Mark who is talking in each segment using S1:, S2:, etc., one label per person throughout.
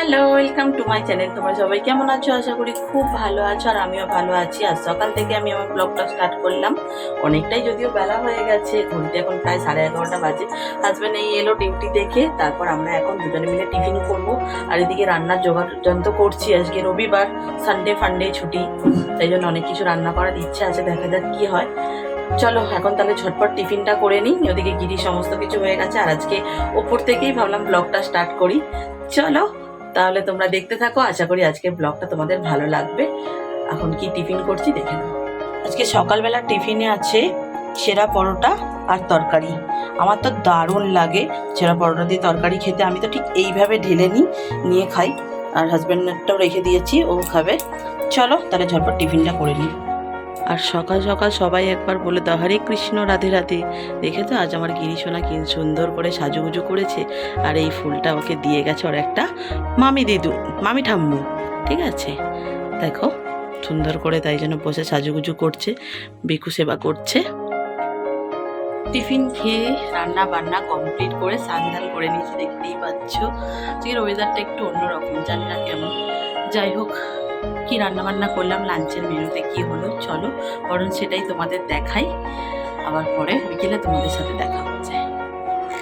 S1: Hello, welcome to my channel. তোমরা সবাই কেমন আছো? আশা করি খুব ভালো আছো, আর আমিও ভালো আছি। আর সকাল থেকে আমি আমার ব্লগটা স্টার্ট করলাম। অনেকটাই যদিও বেলা হয়ে গেছে, ঘড়িতে এখন প্রায় 11:30 বাজে। হাজব্যান্ড এই এলো ডিউটি দেখে, তারপর আমরা এখন দুজনে মিলে টিফিন করবো। আর এদিকে রান্নার জোগাড় যন্ত্র করছি। আজকে রবিবার, সানডে ফান্ডে ছুটি, তাই জন্য অনেক কিছু রান্না করার ইচ্ছা আছে, দেখা যাক কি হয়। চলো এখন তাহলে ঝটপট টিফিনটা করে নিই। ওদিকে গিরি সমস্ত কিছু হয়ে গেছে, আর আজকে ওপর থেকেই ভাবলাম ব্লগটা স্টার্ট করি। চলো তাহলে তোমরা দেখতে থাকো, আশা করি আজকের ব্লগটা তোমাদের ভালো লাগবে। এখন কি টিফিন করছি দেখে নাও। আজকে সকালবেলা টিফিনে আছে ছেঁড়া পরোটা আর তরকারি। আমার তো দারুণ লাগে ছেঁড়া পরোটা দিয়ে তরকারি খেতে। আমি তো ঠিক এইভাবে ঢেলে নিয়ে খাই, আর হাজব্যান্ডটাও রেখে দিয়েছি, ও খাবে। চলো তাহলে ঝটপট টিফিনটা করে নিই। আর সকাল সকাল সবাই একবার বলে দাও হরে কৃষ্ণ রাধে রাধে। দেখে তো আজ আমার গিরিশোনা কি সুন্দর করে সাজুগুজু করেছে, আর এই ফুলটা ওকে দিয়ে গেছে ওর একটা মামি ঠাম্মু। ঠিক আছে, দেখো সুন্দর করে, তাই জন্য বসে সাজুগুজু করছে, বিকু সেবা করছে। টিফিন খেয়ে রান্না বান্না কমপ্লিট করে সান্ধান করে নিয়েছি, দেখতেই পাচ্ছ। আজকের ওয়েদারটা একটু অন্যরকম, জানি না কেমন। যাই হোক, কি রান্না বান্না করলাম, লাঞ্চের মেনুতে কি হলো, চলো বরং সেটাই তোমাদের দেখাই। আবার পরে বিকেলে তোমাদের সাথে দেখা হচ্ছে।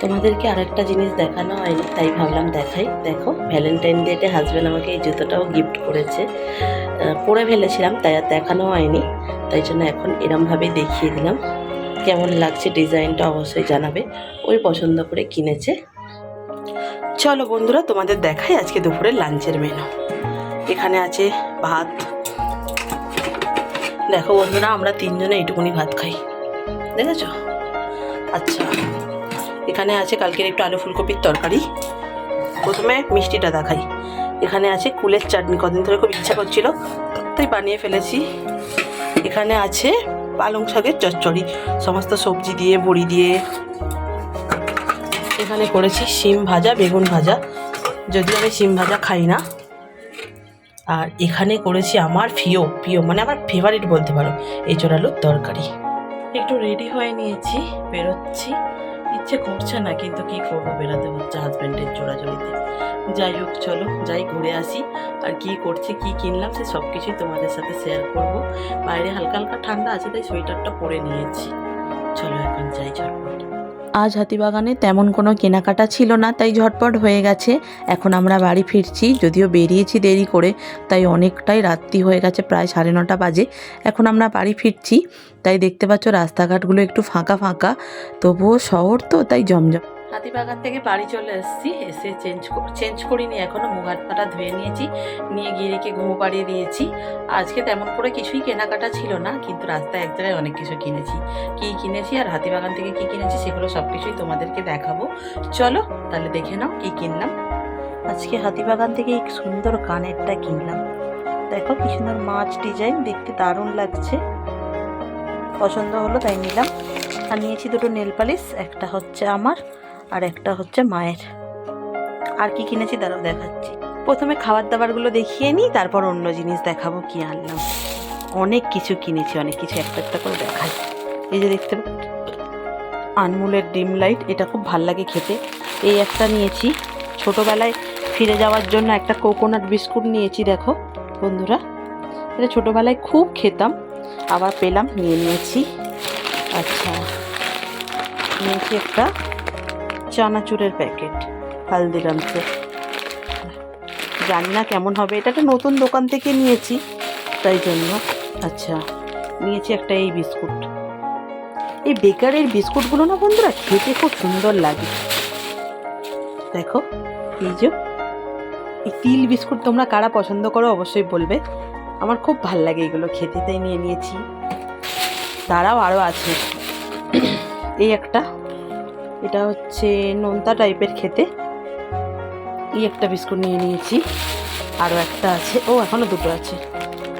S1: তোমাদেরকে আরেকটা জিনিস দেখানো হয়নি, তাই ভাবলাম দেখাই। দেখো, ভ্যালেন্টাইন ডেতে হাজব্যান্ড আমাকে এই জুতোটাও গিফট করেছে। পরে ফেলেছিলাম, তাই আর দেখানো হয়নি, তাই জন্য এখন এরমভাবেই দেখিয়ে দিলাম। কেমন লাগছে ডিজাইনটা অবশ্যই জানাবে। ওই পছন্দ করে কিনেছে। চলো বন্ধুরা, তোমাদের দেখাই আজকে দুপুরের লাঞ্চের মেনু। এখানে আছে ভাত। দেখো বন্ধুরা, আমরা তিনজনে এইটুকুনি ভাত খাই, দেখেছো? আচ্ছা, এখানে আছে কালকের একটু আলু ফুলকপির তরকারি। প্রথমে মিষ্টিটা দেখাই। এখানে আছে কুলের চাটনি, কদিন ধরে খুব ইচ্ছা করছিল, তাই বানিয়ে ফেলেছি। এখানে আছে পালং শাকের চচ্চড়ি, সমস্ত সবজি দিয়ে, বড়ি দিয়ে। এখানে করেছি শিম ভাজা, বেগুন ভাজা, যদিও আমি শিম ভাজা খাই না। আর এখানে করেছি আমার প্রিয় মানে আমার ফেভারিট বলতে পারো, এঁচোড় আলুর তরকারি। একটু রেডি হয়ে নিয়েছি, বেরোচ্ছি। ইচ্ছে করছে না, কিন্তু কি করবো, বেরোতে হচ্ছে হাজব্যান্ডের জোড়াজড়িতে। যাই হোক, চলো যাই ঘুরে আসি। আর কি করছি, কি কিনলাম, সে সব কিছুই তোমাদের সাথে শেয়ার করব। বাইরে হালকা হালকা ঠান্ডা আছে, তাই সোয়েটারটা পরে নিয়েছি। চলো এখন যাই ঝটপট। আজ হাতিবাগানে তেমন কোনো কেনাকাটা ছিল না, তাই ঝটপট হয়ে গেছে। এখন আমরা বাড়ি ফিরছি, যদিও বেরিয়েছি দেরি করে, তাই অনেকটাই রাত্রি হয়ে গেছে, প্রায় 9:30 বাজে। এখন আমরা বাড়ি ফিরছি, তাই দেখতে পাচ্ছ রাস্তাঘাটগুলো একটু ফাঁকা ফাঁকা, তবুও শহর তো, তাই জমজম। হাতিবাগান থেকে বাড়ি চলে এসেছি, এসে চেঞ্জ করিনি এখনও, মুখ হাত পাটা ধুয়ে নিয়েছি, নিয়ে গিরিকে ঘুম পাড়িয়ে দিয়েছি। আজকে তেমন করে কিছুই কেনাকাটা ছিল না, কিন্তু রাস্তায় এক জায়গায় অনেক কিছু কিনেছি। কি কিনেছি আর হাতিবাগান থেকে কি কিনেছি সেগুলো সব কিছুই তোমাদেরকে দেখাবো। চলো তাহলে দেখে নাও কি কিনলাম। আজকে হাতিবাগান থেকে এই সুন্দর কানেরটা কিনলাম। দেখো কি সুন্দর মাছ ডিজাইন, দেখতে দারুণ লাগছে, পছন্দ হলো তাই নিলাম। আর নিয়েছি দুটো নেল পালিশ, একটা হচ্ছে আমার আর একটা হচ্ছে মায়ের। আর কি কিনেছি দাঁড়াও দেখাচ্ছি। প্রথমে খাবার দাবারগুলো দেখিয়ে নিই, তারপর অন্য জিনিস দেখাবো কি আনলাম। অনেক কিছু কিনেছি, অনেক কিছু একটা একটা করে দেখাই। এই যে দেখতে আনমুলের ডিম লাইট, এটা খুব ভাল লাগে খেতে। এই একটা নিয়েছি, ছোটোবেলায় ফিরে যাওয়ার জন্য একটা কোকোনাট বিস্কুট নিয়েছি। দেখো বন্ধুরা, এটা ছোটোবেলায় খুব খেতাম, আবার পেলাম, নিয়েছি। আচ্ছা, নিয়েছি একটা চানাচুরের প্যাকেট হালদিরামসে, জানি না কেমন হবে, এটা একটা নতুন দোকান থেকে নিয়েছি তাই জন্য। আচ্ছা, নিয়েছি একটা এই বিস্কুট। এই বেকারের বিস্কুটগুলো না বন্ধুরা খেতে খুব সুন্দর লাগে। দেখো এই যে এই তিল বিস্কুট, তোমরা কারা পছন্দ করো অবশ্যই বলবে, আমার খুব ভাল লাগে এগুলো খেতে, তাই নিয়েছি। তারাও আরও আছে। এই একটা, এটা হচ্ছে নোনতা টাইপের খেতে, এই একটা বিস্কুট নিয়েছি। আরও একটা আছে, ও এখনও দুটো আছে।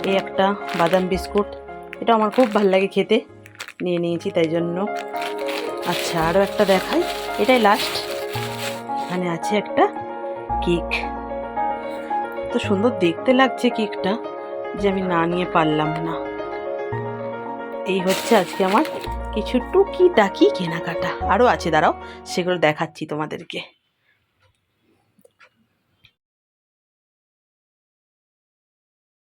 S1: এই একটা বাদাম বিস্কুট, এটা আমার খুব ভাল লাগে খেতে, নিয়েছি তাই জন্য। আচ্ছা, আরও একটা দেখাই, এটাই লাস্ট। এখানে আছে একটা কেক, তো সুন্দর দেখতে লাগছে কেকটা যে আমি না নিয়ে পারলাম না। এই হচ্ছে আজকে আমার কিছু টুকিটাকি কেনাকাটা। আরও আছে, দাঁড়াও সেগুলো দেখাচ্ছি তোমাদেরকে।